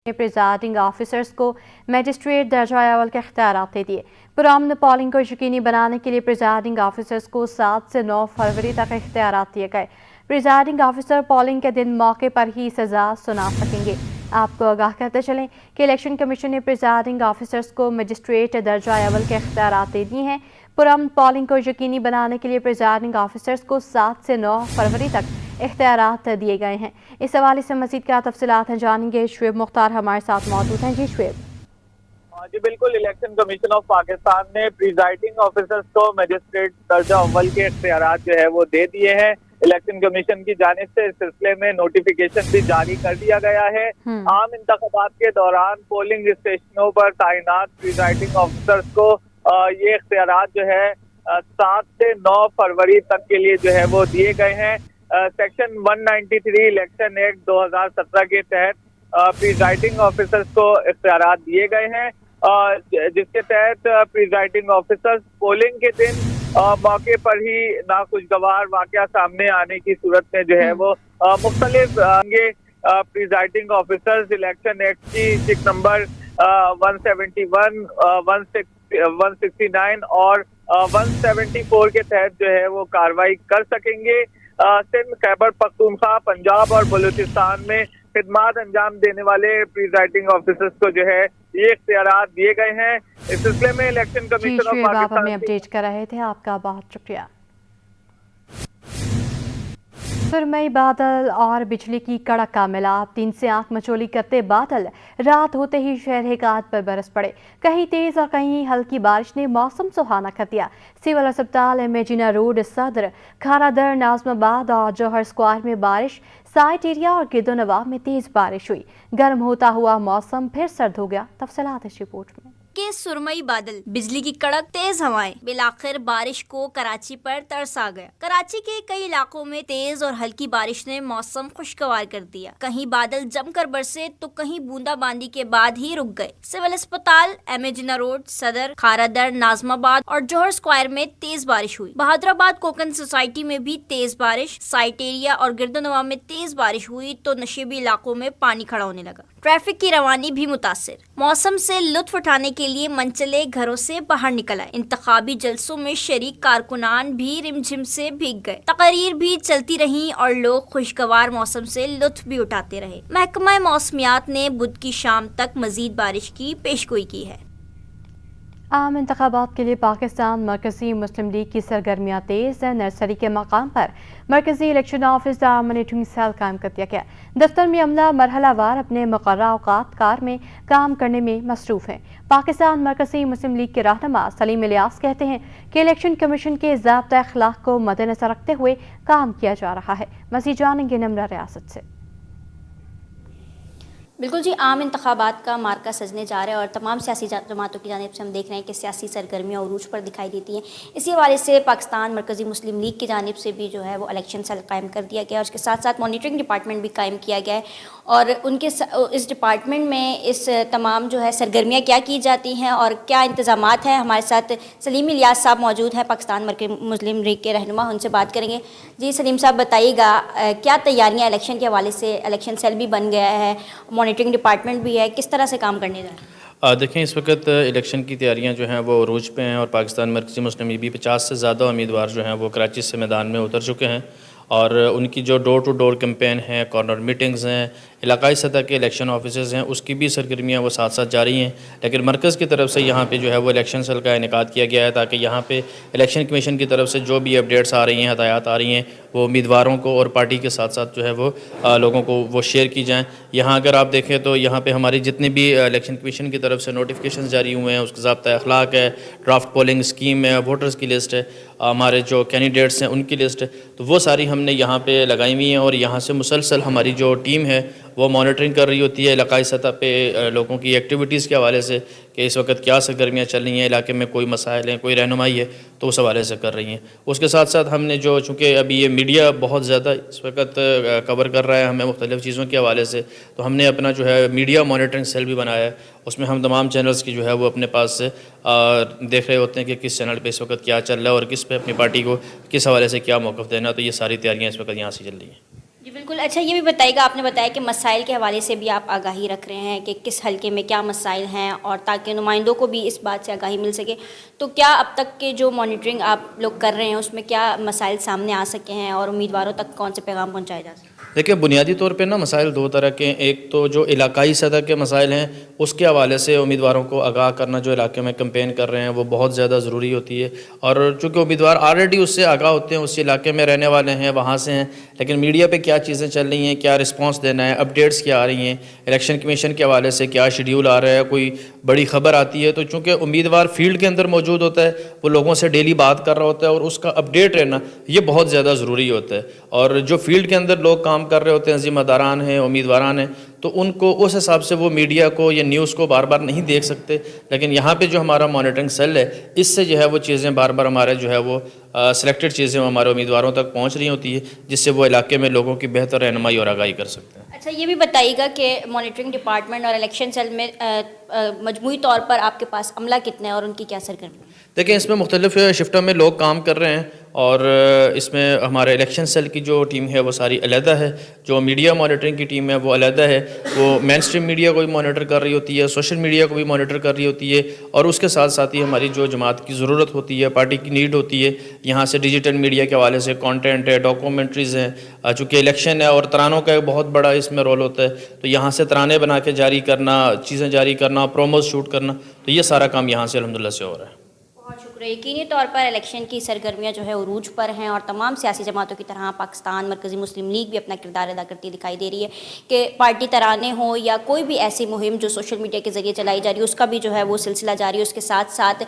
Presiding officers को magistrate दर्जा अव्वल के इख्तियारात दे दिए। पुरअमन पोलिंग को यकीनी बनाने के लिए प्रिजाइडिंग ऑफिसर्स को 7 से 9 फरवरी तक इख्तियारात दिए गए। प्रिजाइडिंग ऑफिसर पोलिंग के दिन मौके पर ही सजा सुना सकेंगे। आपको आगाह करते चलें कि इलेक्शन कमीशन ने प्रिजाइडिंग ऑफिसर्स को मजिस्ट्रेट दर्जा अव्वल के इख्तियारात दे दिए हैं। पुरअमन पोलिंग को यकीनी बनाने के लिए प्रिजाइडिंग ऑफिसर्स को 7 से 9 फरवरी तक इख्तियारात दिए गए हैं। इस हवाले से मज़ीद क्या तफसीलात हैं जानेंगे। शुएब मुख्तार हमारे साथ मौजूद हैं। जी शुएब। जी बिल्कुल, इलेक्शन कमीशन ऑफ पाकिस्तान ने प्रिजाइडिंग ऑफिसर्स को मजिस्ट्रेट दर्जा अव्वल के इख्तियारात जो है वो दे दिए हैं। इलेक्शन कमीशन की जानिब से इस सिलसिले में नोटिफिकेशन भी जारी कर दिया गया है। आम इंतखाबात के दौरान पोलिंग स्टेशनों पर तैनात प्रिजाइडिंग ऑफिसर्स को ये इख्तियारात जो है 7 से 9 फरवरी तक के लिए जो है वो दिए गए हैं। सेक्शन 193 इलेक्शन एक्ट 2017 के तहत प्रिजाइडिंग ऑफिसर्स को इख्तियारात दिए गए हैं, जिसके तहत प्रिजाइडिंग ऑफिसर्स पोलिंग के दिन मौके पर ही नाखुशगवार वाकया सामने आने की सूरत में जो है वो मुख्तलिफ प्रिजाइडिंग ऑफिसर्स इलेक्शन एक्ट की सिक नंबर 171, 169 और 174 के तहत जो है वो कार्रवाई कर सकेंगे। सिंध, खैबर पख्तूनख्वा, पंजाब और बलूचिस्तान में खिदमात अंजाम देने वाले प्रिजाइडिंग ऑफिसर्स को जो है ये इख्तियारात दिए गए हैं। इस सिलसिले में इलेक्शन कमीशन ऑफ पाकिस्तान आप हमें अपडेट कर रहे थे, आपका बहुत शुक्रिया। सुरमई बादल और बिजली की कड़क का मिलाप, दिन से आंख मचोली करते बादल रात होते ही शहर गाद पर बरस पड़े। कहीं तेज और कहीं हल्की बारिश ने मौसम सुहाना कर दिया। सिविल अस्पताल, इमेजिना रोड, सदर, खारादर, नाजमाबाद और जौहर स्क्वायर में बारिश, साइट एरिया और गिरदोनवाब में तेज बारिश हुई। गर्म होता हुआ मौसम फिर सर्द हो गया। तफसीलात इस रिपोर्ट में। के सुरमई बादल, बिजली की कड़क, तेज हवाएं, बिलाखिर बारिश को कराची पर तरस आ गया। कराची के कई इलाकों में तेज और हल्की बारिश ने मौसम खुशगवार कर दिया। कहीं बादल जमकर बरसे तो कहीं बूंदाबांदी के बाद ही रुक गए। सिविल अस्पताल, एमेजिना रोड, सदर, खारादर, नाजमाबाद और जौहर स्क्वायर में तेज बारिश हुई। बहादुराबाद कोकन सोसाइटी में भी तेज बारिश, साइट एरिया और गिरदोनवा में तेज बारिश हुई तो नशेबी इलाकों में पानी खड़ा होने लगा। ट्रैफिक की रवानी भी मुतासिर। मौसम से लुत्फ उठाने के लिए मनचले घरों से बाहर निकल आए। इंतखाबी जलसों में शरीक कारकुनान भी रिमझिम से भीग गए। तकरीर भी चलती रहीं और लोग खुशगवार मौसम से लुत्फ भी उठाते रहे। महकमा मौसमियात ने बुध की शाम तक मजीद बारिश की पेशगोई की है। आम इंतखाबात के लिए पाकिस्तान मरकजी मुस्लिम लीग की सरगर्मियाँ तेज है। नर्सरी के मकाम पर मरकजी इलेक्शन ऑफिस मॉनिटरिंग सेल कायम कर दिया गया। दफ्तर में अमला मरहलावार अपने मुकर्रर औकात कार में काम करने में मसरूफ है। पाकिस्तान मरकजी मुस्लिम लीग के रहनुमा सलीम इलियास कहते हैं कि इलेक्शन कमीशन के ज़ाब्ता अखलाक को मद्देनजर रखते हुए काम किया जा रहा है। मज़ीद जानेंगे नम्रा रियासत से। बिल्कुल जी, आम इंतखाबात का मार्का सजने जा रहा है और तमाम सियासी जमातों की जानिब से हम देख रहे हैं कि सियासी सरगर्मियाँ उरूज पर दिखाई देती हैं। इसी हवाले से पाकिस्तान मरकज़ी मुस्लिम लीग की जानिब से भी जो है वो इलेक्शन सेल कायम कर दिया गया है और उसके साथ साथ मॉनिटरिंग डिपार्टमेंट भी कायम किया गया है। और उनके इस डिपार्टमेंट में इस तमाम जो है सरगर्मियाँ क्या की जाती हैं और क्या इंतज़ामात हैं। हमारे साथ सलीम इलियास साहब मौजूद हैं, पाकिस्तान मरकज़ी मुस्लिम लीग के रहनुमा, उनसे बात करेंगे। जी सलीम साहब, बताइएगा क्या तैयारियाँ इलेक्शन के हवाले से, इलेक्शन सेल भी बन गया है, मॉनिटरिंग डिपार्टमेंट भी है, किस तरह से काम करने जा रहे हैं? देखें, इस वक्त इलेक्शन की तैयारियां जो हैं वो अरूज पे हैं और पाकिस्तान मरकज़ी मुस्लिम लीग भी 50 से ज़्यादा उम्मीदवार जो हैं वो कराची से मैदान में उतर चुके हैं और उनकी जो डोर टू डोर कैंपेन है, कॉर्नर मीटिंग्स हैं, इलाकाई सतह के इलेक्शन ऑफिसर्स हैं, उसकी भी सरगर्मियाँ वो साथ साथ जारी हैं। लेकिन मरकज़ की तरफ से यहाँ पे जो है वो इलेक्शन सेल का इनेकाद किया गया है ताकि यहाँ पे इलेक्शन कमीशन की तरफ से जो भी अपडेट्स आ रही हैं, हदायत आ रही हैं, वो उम्मीदवारों को और पार्टी के साथ साथ जो है वो लोगों को वो शेयर की जाएँ। यहाँ अगर आप देखें तो यहाँ पे हमारी जितनी भी इलेक्शन कमीशन की तरफ से नोटिफिकेशन जारी हुए हैं, उसका ज़ाब्ता अखलाक है, ड्राफ्ट पोलिंग स्कीम है, वोटर्स की लिस्ट है, हमारे जो कैंडिडेट्स हैं उनकी लिस्ट है, तो वो सारी हमने यहाँ पे लगाई हुई हैं और यहाँ से मुसलसल हमारी जो टीम है वो मॉनिटरिंग कर रही होती है इलाकाई सतह पे लोगों की एक्टिविटीज़ के हवाले से कि इस वक्त क्या सरगर्मियाँ चल रही हैं, इलाके में कोई मसाइल हैं, कोई रहनुमाई है, तो उस हवाले से कर रही हैं। उसके साथ साथ हमने जो, चूँकि अभी ये मीडिया बहुत ज़्यादा इस वक्त कवर कर रहा है हमें मुख्तलिफ़ चीज़ों के हवाले से, तो हमने अपना जो है मीडिया मॉनिटरिंग सेल भी बनाया है। उसमें हम तमाम चैनल्स की जो है वो अपने पास से देख रहे होते हैं कि किस चैनल पे इस वक्त क्या चल रहा है और किस पे अपनी पार्टी को किस हवाले से क्या मौक़िफ़ देना, तो ये सारी तैयारियाँ इस वक्त यहाँ से चल रही हैं। जी جی بالکل. اچھا یہ بھی بتائیے گا, آپ نے بتایا کہ مسائل کے حوالے سے بھی آپ آگاہی رکھ رہے ہیں کہ کس حلقے میں کیا مسائل ہیں, اور تاکہ نمائندوں کو بھی اس بات سے آگاہی مل سکے, تو کیا اب تک کے جو مانیٹرنگ آپ لوگ کر رہے ہیں اس میں کیا مسائل سامنے آ سکے ہیں اور امیدواروں تک کون سے پیغام پہنچائے جا سکتے ہیں؟ دیکھیے بنیادی طور پہ نا مسائل دو طرح کے ہیں. ایک تو جو علاقائی سطح کے مسائل ہیں اس کے حوالے سے امیدواروں کو آگاہ کرنا, جو علاقے میں کمپین کر رہے ہیں وہ بہت زیادہ ضروری ہوتی ہے, اور چونکہ امیدوار آلریڈی اس سے آگاہ ہوتے ہیں, اس علاقے میں رہنے والے ہیں, وہاں سے ہیں, لیکن میڈیا پہ کیا چیزیں چل رہی ہیں, کیا رسپانس دینا ہے, اپڈیٹس کیا آ رہی ہیں, الیکشن کمیشن کے حوالے سے کیا شیڈیول آ رہا ہے, کوئی بڑی خبر آتی ہے, تو چونکہ امیدوار فیلڈ کے اندر موجود ہوتا ہے, وہ لوگوں سے ڈیلی بات کر رہا ہوتا ہے, اور اس کا اپڈیٹ رہنا یہ بہت زیادہ ضروری ہوتا ہے. اور جو فیلڈ کے اندر لوگ کام کر رہے ہوتے ہیں, ذمہ داران ہیں, امیدواران ہیں, تو ان کو اس حساب سے وہ میڈیا کو یا نیوز کو بار بار نہیں دیکھ سکتے. لیکن یہاں پہ جو ہمارا مانیٹرنگ سیل ہے, اس سے جو ہے وہ چیزیں بار بار ہمارے جو ہے وہ سلیکٹڈ چیزیں ہمارے امیدواروں تک پہنچ رہی ہوتی ہے, جس سے وہ علاقے میں لوگوں کی بہتر رہنمائی اور آگاہی کر سکتے ہیں. اچھا یہ بھی بتائیے گا کہ مانیٹرنگ ڈپارٹمنٹ اور الیکشن سیل میں مجموعی طور پر آپ کے پاس عملہ کتنے ہیں اور ان کی کیا سرگرمی؟ دیکھیں اس میں مختلف شفٹوں میں لوگ کام کر رہے ہیں, اور اس میں ہمارے الیکشن سیل کی جو ٹیم ہے وہ ساری علیحدہ ہے, جو میڈیا مانیٹرنگ کی ٹیم ہے وہ علیحدہ ہے, وہ مین اسٹریم میڈیا کو بھی مانیٹر کر رہی ہوتی ہے, سوشل میڈیا کو بھی مانیٹر کر رہی ہوتی ہے, اور اس کے ساتھ ساتھ ہی ہماری جو جماعت کی ضرورت ہوتی ہے, پارٹی کی نیڈ ہوتی ہے, یہاں سے ڈیجیٹل میڈیا کے حوالے سے کانٹینٹ ہے, ڈاکومنٹریز ہیں, چونکہ الیکشن ہے اور ترانوں کا ایک بہت بڑا اس میں رول ہوتا ہے, تو یہاں سے ترانے بنا کے جاری کرنا, چیزیں جاری کرنا, پروموز شوٹ کرنا, تو یہ سارا کام یہاں سے الحمدللہ سے ہو رہا ہے. بہت شکریہ. یقینی طور پر الیکشن کی سرگرمیاں جو ہے عروج پر ہیں, اور تمام سیاسی جماعتوں کی طرح پاکستان مرکزی مسلم لیگ بھی اپنا کردار ادا کرتی دکھائی دے رہی ہے کہ پارٹی ترانے ہوں یا کوئی بھی ایسی مہم جو سوشل میڈیا کے ذریعے چلائی جا رہی ہے اس کا بھی جو ہے وہ سلسلہ جاری ہے. اس کے ساتھ ساتھ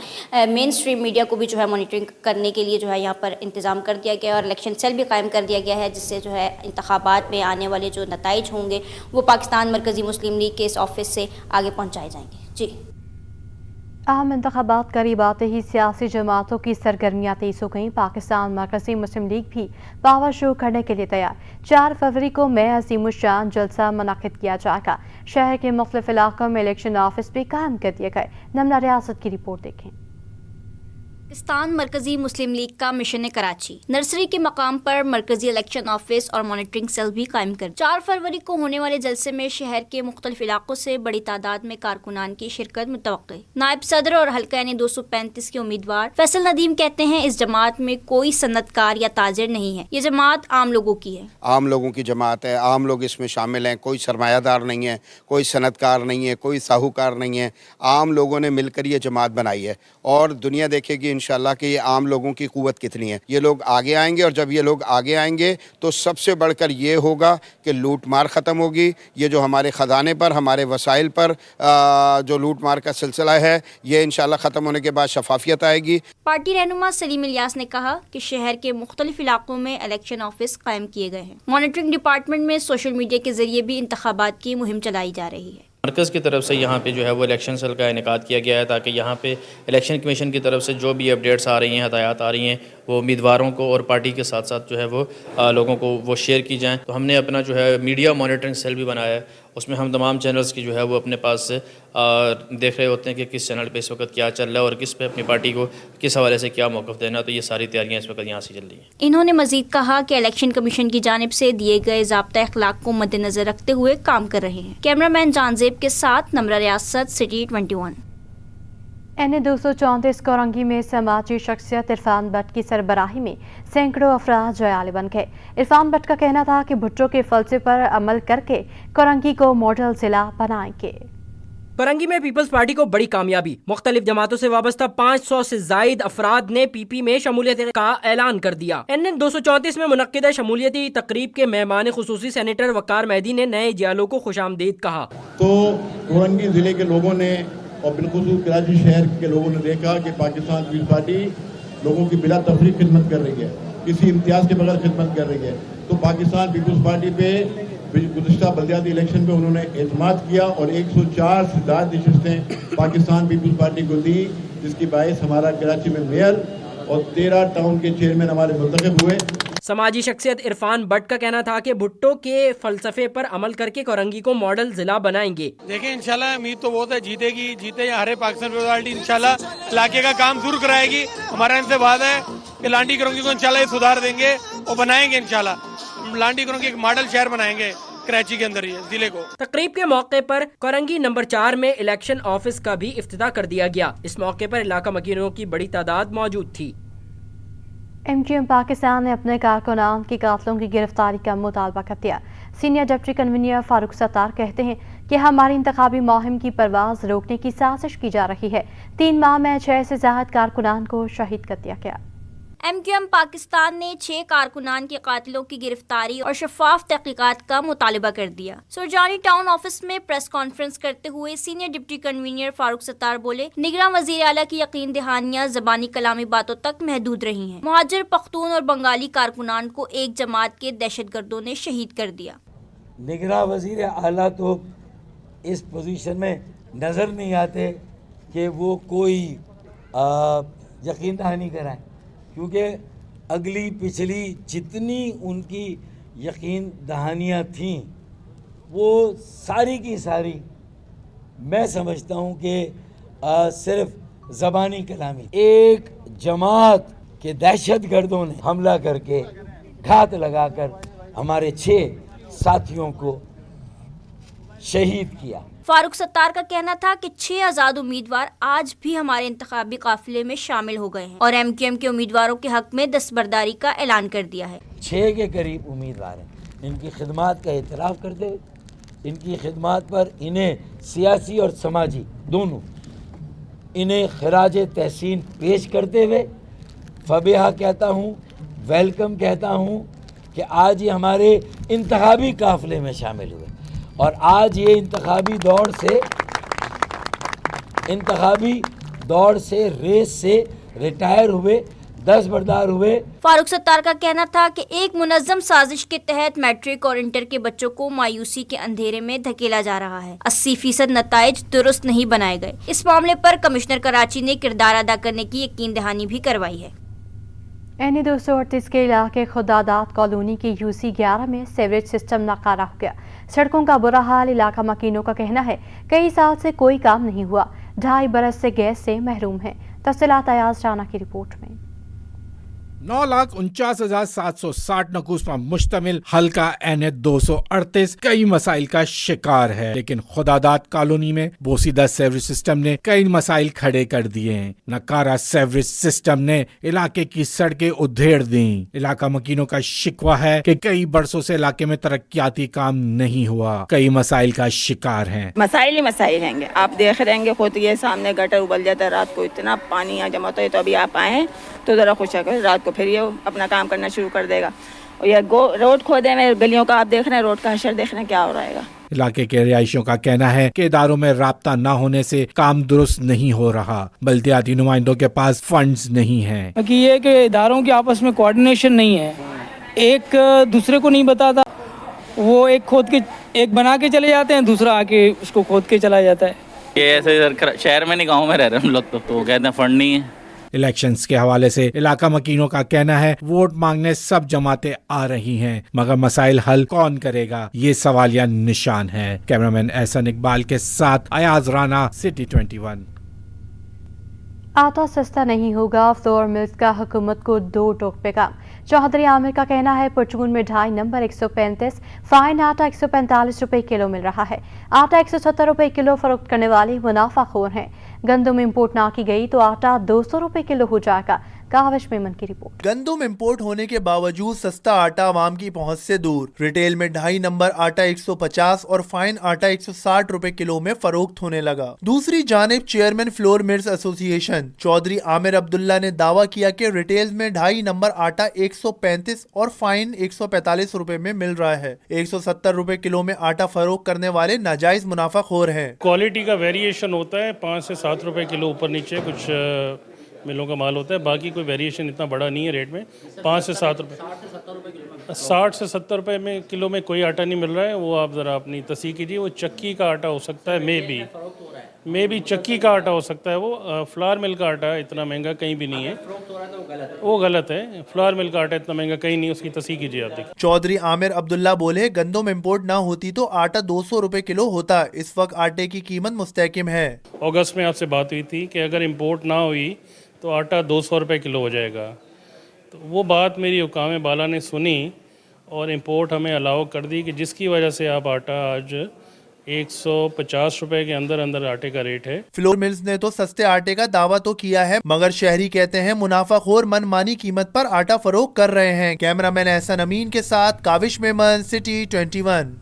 مین اسٹریم میڈیا کو بھی جو ہے مانیٹرنگ کرنے کے لیے جو ہے یہاں پر انتظام کر دیا گیا ہے, اور الیکشن سیل بھی قائم کر دیا گیا ہے, جس سے جو ہے انتخابات میں آنے والے جو نتائج ہوں گے وہ پاکستان مرکزی مسلم لیگ کے اس آفس سے آگے پہنچائے جائیں گے. جی اہم انتخابات قریب آتے ہی سیاسی جماعتوں کی سرگرمیاں تیز ہو گئیں. پاکستان مرکزی مسلم لیگ بھی پاور شو کرنے کے لیے تیار. 4 فروری کو میں عظیم الشان جلسہ منعقد کیا جائے گا. شہر کے مختلف علاقوں میں الیکشن آفس بھی قائم کر دیے گئے. نمرہ ریاست کی رپورٹ دیکھیں. پاکستان مرکزی مسلم لیگ کا مشن کراچی نرسری کے مقام پر مرکزی الیکشن آفس اور مانیٹرنگ سیل بھی قائم کر 4 فروری کو ہونے والے جلسے میں شہر کے مختلف علاقوں سے بڑی تعداد میں کارکنان کی شرکت متوقع. نائب صدر اور حلقہ یعنی 235 کے امیدوار فیصل ندیم کہتے ہیں اس جماعت میں کوئی صنعت کار یا تاجر نہیں ہے, یہ جماعت عام لوگوں کی ہے. عام لوگوں کی جماعت ہے, عام لوگ اس میں شامل ہیں, کوئی سرمایہ دار نہیں ہے, کوئی صنعت کار نہیں ہے, کوئی ساہوکار نہیں ہے. عام لوگوں نے مل کر یہ جماعت بنائی ہے, اور دنیا دیکھے گی انشاءاللہ کہ یہ عام لوگوں کی قوت کتنی ہے. یہ لوگ آگے آئیں گے, اور جب یہ لوگ آگے آئیں گے تو سب سے بڑھ کر یہ ہوگا کہ لوٹ مار ختم ہوگی. یہ جو ہمارے خزانے پر, ہمارے وسائل پر جو لوٹ مار کا سلسلہ ہے, یہ انشاءاللہ ختم ہونے کے بعد شفافیت آئے گی. پارٹی رہنما سلیم الیاس نے کہا کہ شہر کے مختلف علاقوں میں الیکشن آفس قائم کیے گئے ہیں. مانیٹرنگ ڈپارٹمنٹ میں سوشل میڈیا کے ذریعے بھی انتخابات کی مہم چلائی جا رہی ہے. مرکز کی طرف سے یہاں پہ جو ہے وہ الیکشن سیل کا انعقاد کیا گیا ہے, تاکہ یہاں پہ الیکشن کمیشن کی طرف سے جو بھی اپڈیٹس آ رہی ہیں, ہدایات آ رہی ہیں, وہ امیدواروں کو اور پارٹی کے ساتھ ساتھ جو ہے وہ لوگوں کو وہ شیئر کی جائیں. تو ہم نے اپنا جو ہے میڈیا مانیٹرنگ سیل بھی بنایا ہے, اس میں ہم تمام چینلز کی جو ہے وہ اپنے پاس سے دیکھ رہے ہوتے ہیں کہ کس چینل پہ اس وقت کیا چل رہا ہے اور کس پہ اپنی پارٹی کو کس حوالے سے کیا موقف دینا. تو یہ ساری تیاریاں اس وقت یہاں سے چل رہی ہیں. انہوں نے مزید کہا کہ الیکشن کمیشن کی جانب سے دیے گئے ضابطۂ اخلاق کو مد نظر رکھتے ہوئے کام کر رہے ہیں. کیمرہ مین جان زیب کے ساتھ نمرہ ریاست سٹی 21. N234 کورنگی میں سماجی شخصیت عرفان بٹ کی سربراہی میں سینکڑوں افراد جیالے بن گئے. عرفان بٹ کا کہنا تھا کہ بھٹو کے فلسفے پر عمل کر کے کورنگی کو ماڈل ضلع بنائیں گے. کورنگی میں پیپلز پارٹی کو بڑی کامیابی. مختلف جماعتوں سے وابستہ 500 سے زائد افراد نے پی پی میں شمولیت کا اعلان کر دیا. N234 میں منعقدہ شمولیتی تقریب کے مہمان خصوصی سینیٹر وقار مہدی نے نئے جیالوں کو خوش آمدید کہا. تو کورنگی ضلع کے لوگوں نے اور بالخصوص کراچی شہر کے لوگوں نے دیکھا کہ پاکستان پیپلز پارٹی لوگوں کی بلا تفریق خدمت کر رہی ہے, کسی امتیاز کے بغیر خدمت کر رہی ہے. تو پاکستان پیپلز پارٹی پہ گزشتہ بلدیاتی الیکشن پہ انہوں نے اعتماد کیا اور 104 سے زائد نشستیں پاکستان پیپلز پارٹی کو دی, جس کی باعث ہمارا کراچی میں میئر اور 13 ٹاؤن کے چیئرمین ہمارے منتخب ہوئے. سماجی شخصیت عرفان بٹ کا کہنا تھا کہ بھٹو کے فلسفے پر عمل کر کے کورنگی کو ماڈل ضلع بنائیں گے. دیکھیں انشاءاللہ امید تو بہت ہے, جیتے یا ہرے پاکستان پیپلز پارٹی انشاءاللہ علاقے کا کام ضرور کرائے گی. ہمارا ان سے وعدہ ہے کہ لانڈی کورنگی کو انشاءاللہ یہ سدھار دیں گے اور بنائیں گے انشاءاللہ. हम लांडी करों की एक मॉडल शहर बनाएंगे कराची के अंदर, ये जिले को। तकरीब के मौके पर करंगी नंबर 4 में इलेक्शन ऑफिस का भी इफ्तिताह कर दिया गया। इस मौके पर इलाका मकीनों की बड़ी तादाद मौजूद थी। MQM पाकिस्तान ने अपने कारकुनान की कातलों की गिरफ्तारी का मुतालबा कर दिया। Senior deputy convener Farooq Sattar कहते हैं कि हमारी इंतखाबी मुहिम की परवाज रोकने की साजिश की जा रही है। 3 माह में 6 से ज्यादा कारकुनान को शहीद कर दिया गया। MQM पाकिस्तान ने 6 कारकुनान के कातिलों की गिरफ्तारी और शफाफ तहकीकात का मुतालबा कर दिया। सुरजानी टाउन ऑफिस में प्रेस कॉन्फ्रेंस करते हुए senior deputy convener Farooq Sattar बोले, निगरान वजीर आला की यकीन दहानियां ज़बानी कलामी बातों तक महदूद रही हैं। मुहाजिर, पख्तून और बंगाली कारकुनान को एक जमात के दहशतगर्दों ने शहीद कर दिया। निगरान वजीर आला तो इस पोजीशन में नज़र नहीं आते कि वो कोई यकीन दहानी कराएं, क्योंकि अगली पिछली जितनी उनकी यकीन दहानियाँ थीं वो सारी की सारी मैं समझता हूँ कि सिर्फ ज़बानी कलामी। एक जमात के दहशत गर्दों ने हमला करके घात लगाकर हमारे 6 साथियों को शहीद किया। फारूक सत्तार का कहना था कि 6 आज़ाद उम्मीदवार आज भी हमारे इंतखाबी काफिले में शामिल हो गए हैं और MQM के उम्मीदवारों के हक में दस्तबरदारी का ऐलान कर दिया है। 6 के करीब उम्मीदवार हैं। इनकी खिदमात का एतराफ़ करते हुए, इनकी खिदमात पर इन्हें सियासी और समाजी दोनों इन्हें खराज तहसीन पेश करते हुए फबिहा कहता हूँ, वेलकम कहता हूँ कि आज ये हमारे इंतखाबी काफिले में शामिल हुए और आज ये इंतखाबी दौड़ से रेस से रिटायर हुए, दस्तबरदार हुए। फारूक सत्तार का कहना था कि एक मुनज़्ज़म साजिश के तहत मैट्रिक और इंटर के बच्चों को मायूसी के अंधेरे में धकेला जा रहा है। 80% नताइज दुरुस्त नहीं बनाए गए। इस मामले पर कमिश्नर कराची ने किरदार अदा करने की यकीन दहानी भी करवाई है। NE 238 के इलाके खुदादात कॉलोनी की UC 11 में सीवरेज सिस्टम नाकारा हो गया। सड़कों का बुरा हाल। इलाका मकीनों का कहना है कई साल से कोई काम नहीं हुआ। 2.5 बरस से गैस से महरूम है। तफसीलात अयाज राना की रिपोर्ट में। 9,49,760 नकूस पर मुश्तमिल हल्का NE 238 कई मसाइल का शिकार है, लेकिन खुदादात कॉलोनी में बोसीदा सेवरेज सिस्टम ने कई मसाइल खड़े कर दिए हैं। नकारा सेवरेज सिस्टम ने इलाके की सड़कें उधेड़ दी। इलाका मकीनों का शिकवा है कि कई बरसों से इलाके में तरक्याती काम नहीं हुआ, कई मसाइल का शिकार है। मसाइल ही मसाइल हैं। आप देख रहे हैं खुद, ये सामने गटर उबल जाता है, रात को इतना पानी यहाँ जमा होता है। तो अभी आप आए तो ज़रा खुश है, रात को फिर ये अपना काम करना शुरू कर देगा। और ये रोड खोदे में गलियों का आप देख रहे हैं, रोड का हशर देख रहे हैं क्या हो रहा है। इलाके के रिहायशियों का कहना है कि इदारों में राब्ता न होने से काम दुरुस्त नहीं हो रहा। बल्दियाती नुमाइंदों के पास फंड्स नहीं हैं। कि ये कि इदारों के आपस में कोऑर्डिनेशन नहीं है, एक दूसरे को नहीं बताता। वो एक खोद के एक बना के चले जाते हैं, दूसरा आके उसको खोद के चला जाता है। ये ऐसे शहर में नहीं, गाँव में रह रहे हैं हम लोग तो कहते हैं फंड नहीं है। इलेक्शंस के हवाले से इलाका मकीनों का कहना है वोट मांगने सब जमातें आ रही हैं, मगर मसाइल हल कौन करेगा, ये सवालिया निशान है। कैमरामैन एहसन इकबाल के साथ अयाज राना, सिटी 21। आटा सस्ता नहीं होगा, फ्लोर मिल्स का हुकूमत को 2 टोक पे काम। चौधरी आमिर का कहना है परचून में 2.5 नंबर 135, फाइन आटा 145 रुपए किलो मिल रहा है। आटा 170 रुपए किलो फरोख्त करने वाले मुनाफाखोर हैं। गंदम इंपोर्ट ना की गई तो आटा 200 रुपए किलो हो जाएगा। कावश मेमन की रिपोर्ट। गंदम इंपोर्ट होने के बावजूद सस्ता आटा आवाम की पहुंच से दूर। रिटेल में 2.5 नंबर आटा 150 और फाइन आटा 160 रुपए किलो में फरोख्त होने लगा। दूसरी जानिब chairman flour mills association Chaudhry Aamir Abdullah ने दावा किया कि रिटेल में 2.5 नंबर आटा 135 और फाइन 145 रुपए में मिल रहा है। 170 रुपए किलो में आटा फरोख्त करने वाले नाजायज मुनाफाखोर हैं। क्वालिटी का वेरिएशन होता है, 5 से 7 रुपए किलो ऊपर नीचे कुछ मिलों का माल होता है, बाकी कोई वेरिएशन इतना बड़ा नहीं है रेट में। 5 से 7 रुपये 60 से 70 रुपये में किलो में कोई आटा नहीं मिल रहा है। वो आप ज़रा अपनी तस्दीक कीजिए। वो चक्की का आटा हो सकता है, मे बी चक्की का आटा हो सकता है। वो फ्लावर मिल का आटा इतना महंगा कहीं भी नहीं है, वो गलत है। फ्लावर मिल का आटा इतना महंगा कहीं नहीं, उसकी तस्दीक कीजिए आप देखिए। चौधरी आमिर अब्दुल्ला बोले गंदम इंपोर्ट ना होती तो आटा 200 रुपए किलो होता। इस वक्त आटे की कीमत मुस्तहकिम है। अगस्त में आपसे बात हुई थी कि अगर इम्पोर्ट ना हुई तो आटा 200 रुपए किलो हो जाएगा। तो वो बात मेरी हुकाम बाला ने सुनी और इंपोर्ट हमें अलाउ कर दी कि जिसकी वजह से आप आटा आज 150 रुपए के अंदर अंदर आटे का रेट है। फ्लोर मिल्स ने तो सस्ते आटे का दावा तो किया है, मगर शहरी कहते हैं मुनाफाखोर मनमानी कीमत पर आटा फरोख्त कर रहे हैं। कैमरामैन एहसन अमीन के साथ काविश मेमन, सिटी 21।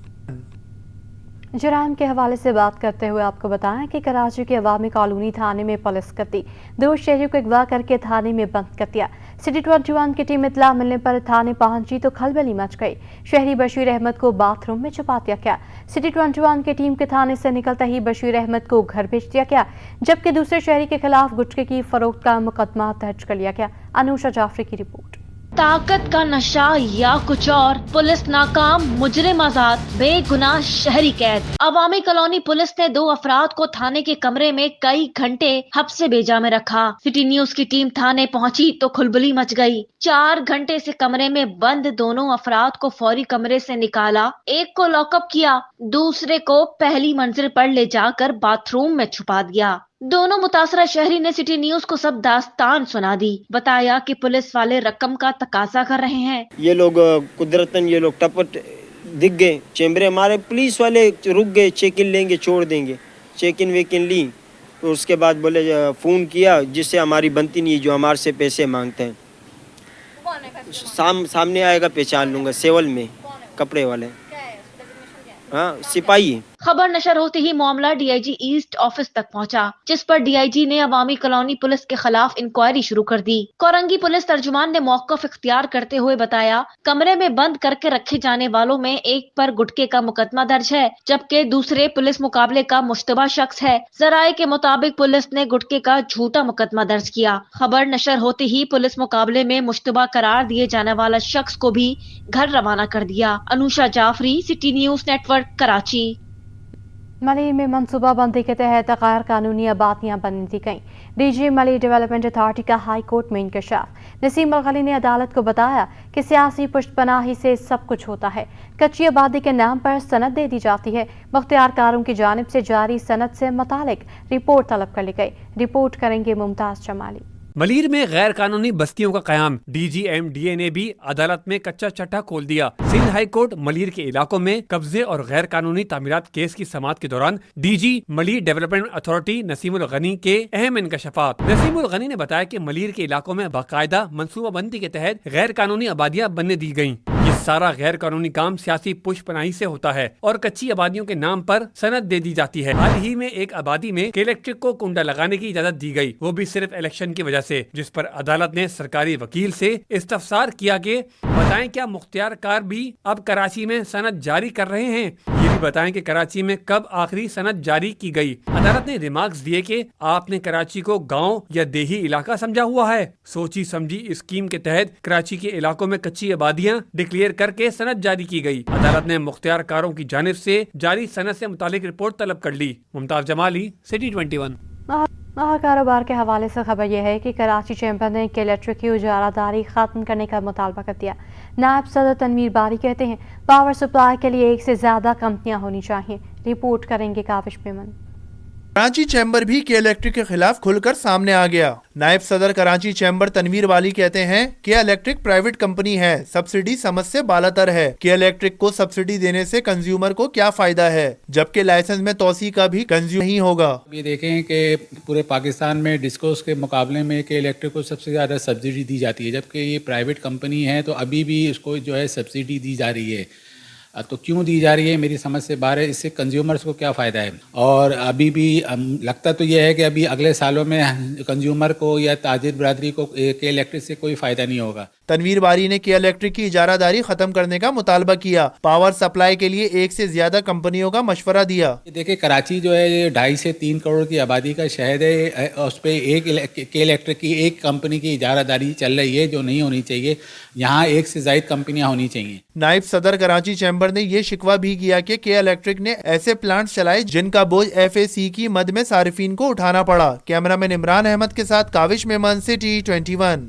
जराइम के हवाले से बात करते हुए आपको बताएं कि कराची के अवामी कॉलोनी थाने में पुलिस करती 2 शहरियों को अगवा करके थाने में बंद कर दिया। सिटी 21 की टीम इत्तला मिलने पर थाने पहुंची तो खलबली मच गई। शहरी बशीर अहमद को बाथरूम में छुपा दिया गया। सिटी 21 की टीम के थाने से निकलते ही बशीर अहमद को घर भेज दिया गया, जबकि दूसरे शहरी के खिलाफ गुटखे की फरोख्त का मुकदमा दर्ज कर लिया गया। अनुषा जाफरी की रिपोर्ट। ताकत का नशा या कुछ और, पुलिस नाकाम, मुजरिम आजाद, बेगुनाह शहरी कैद। अवामी कॉलोनी पुलिस ने 2 अफराद को थाने के कमरे में कई घंटे हब्से बेजा में रखा। सिटी न्यूज की टीम थाने पहुंची तो खुलबली मच गई। 4 घंटे से कमरे में बंद दोनों अफराद को फौरी कमरे से निकाला, एक को लॉकअप किया, दूसरे को पहली मंजिल पर ले जाकर बाथरूम में छुपा दिया। दोनों मुतासरा शहरी ने सिटी न्यूज को सब दास्तान सुना दी। बताया कि पुलिस वाले रकम का तकाजा कर रहे हैं। ये लोग कुदरतन ये लोग टपट दिख गए, चैम्बरे हमारे पुलिस वाले रुक गए, चेक इन लेंगे छोड़ देंगे, चेक इन वेक इन ली। तो उसके बाद बोले फ़ोन किया जिससे हमारी बनती नहीं, जो हमारे से पैसे मांगते हैं। सामने आएगा पहचान लूँगा, सेवल में कपड़े वाले, हाँ सिपाही। खबर नशर होते ही मामला डीआईजी ईस्ट ऑफिस तक पहुंचा, जिस पर डीआईजी ने अवामी कॉलोनी पुलिस के खिलाफ इंक्वायरी शुरू कर दी। कोरंगी पुलिस तर्जुमान ने मौक़िफ़ इख्तियार करते हुए बताया, कमरे में बंद करके रखे जाने वालों में एक पर गुटखे का मुकदमा दर्ज है, जबकि दूसरे पुलिस मुकाबले का मुश्तबा शख्स है। जराये के मुताबिक पुलिस ने गुटखे का झूठा मुकदमा दर्ज किया। खबर नशर होते ही पुलिस मुकाबले में मुश्तबा करार दिए जाने वाला शख्स को भी घर रवाना कर दिया। Anusha Jafri, city news network, Karachi. Malir में मनसूबा बंदी के तहत गैर कानूनी आबादियाँ बन दी गईं। डीजी मलिर डेवलपमेंट अथॉरिटी का हाई कोर्ट में इंकशाफ। नसीम अल गनी ने अदालत को बताया कि सियासी पुष्टपनाही से सब कुछ होता है। कच्ची आबादी के नाम पर सनद दे दी जाती है। मुख्तियारकारों की जानिब से जारी सनद से मुतालिक रिपोर्ट तलब कर ली गई। रिपोर्ट करेंगे मुमताज जमाली। मलिर में गैर कानूनी बस्तियों का कयाम, DGMDA ने भी अदालत में कच्चा चट्टा खोल दिया। सिंध हाई कोर्ट मलिर के इलाकों में कब्जे और गैर कानूनी तामीरात केस की समाअत के दौरान DG Malir development authority Naseemul Ghani के अहम इंकशाफात। नसीमुल गनी ने बताया कि मलिर के इलाकों में बाकायदा मनसूबाबंदी के तहत गैर कानूनी आबादियाँ बनने दी गयी। ये सारा गैर कानूनी काम सियासी पुष्पनाही से होता है और कच्ची आबादियों के नाम पर सनद दे दी जाती है। हाल ही में एक आबादी में इलेक्ट्रिक को कुंडा लगाने की इजाजत दी गई, वो भी सिर्फ इलेक्शन की वजह से, जिस पर अदालत ने सरकारी वकील से इस्तफसार किया कि बताएं क्या मुख्तियारकार भी अब कराची में सनद जारी कर रहे हैं, ये भी बताएं कि कराची में कब आखिरी सनद जारी की गई। अदालत ने रिमार्क्स दिए कि आपने कराची को गांव या देही इलाका समझा हुआ है। सोची समझी स्कीम के तहत कराची के इलाकों में कच्ची आबादियां डिक्लेयर करके सनद जारी की गई। अदालत ने मुख्तियारकारों की जानिब से जारी सनद से मुतालिक रिपोर्ट तलब कर ली। मुमताज जमाली, सिटी 21। कारोबार के हवाले से खबर यह है कि कराची चैम्बर ने इलेक्ट्रिक की उजारादारी खत्म करने का मुतालबा कर दिया। नायब सदर तनवीर बारी कहते हैं पावर सप्लाई के लिए 1 से ज्यादा कंपनियां होनी चाहिए। रिपोर्ट करेंगे काविश मेमन। कराची चैम्बर भी के इलेक्ट्रिक के खिलाफ खुलकर सामने आ गया। नायब सदर कराची चैम्बर तनवीर वाली कहते हैं के इलेक्ट्रिक प्राइवेट कंपनी है, सब्सिडी समझ से बालातर है। के इलेक्ट्रिक को सब्सिडी देने से कंज्यूमर को क्या फायदा है, जबकि लाइसेंस में तोसी का भी कंज्यूम नहीं होगा। ये देखें कि पूरे पाकिस्तान में डिस्कोस के मुकाबले में के इलेक्ट्रिक को सबसे ज्यादा सब्सिडी दी जाती है, जबकि ये प्राइवेट कंपनी है तो अभी भी इसको जो है सब्सिडी दी जा रही है। तो क्यों दी जा रही है, मेरी समझ से बाहर है। इससे कंज्यूमर्स को क्या फ़ायदा है। और अभी भी लगता तो ये है कि अभी अगले सालों में कंज्यूमर को या ताजिर बरादरी को के इलेक्ट्रिक से कोई फ़ायदा नहीं होगा। तनवीर बारी ने के इलेक्ट्रिक की इजारादारी खत्म करने का मुतालबा किया। पावर सप्लाई के लिए 1 से ज्यादा कंपनियों का मशवरा दिया। देखिए कराची जो है 2.5 से 3 करोड़ की आबादी का शहर है, उस पर के इलेक्ट्रिक की एक कंपनी की इजारादारी चल रही है जो नहीं होनी चाहिए। यहाँ 1 से ज़ायद कंपनियाँ होनी चाहिए। नायब सदर कराची चैम्बर ने ये शिकवा भी किया कि के इलेक्ट्रिक ने ऐसे प्लांट चलाए जिनका बोझ FAC की मद में सारिफीन को उठाना पड़ा। कैमरामैन इमरान अहमद के साथ काविश मेमन, सिटी 21।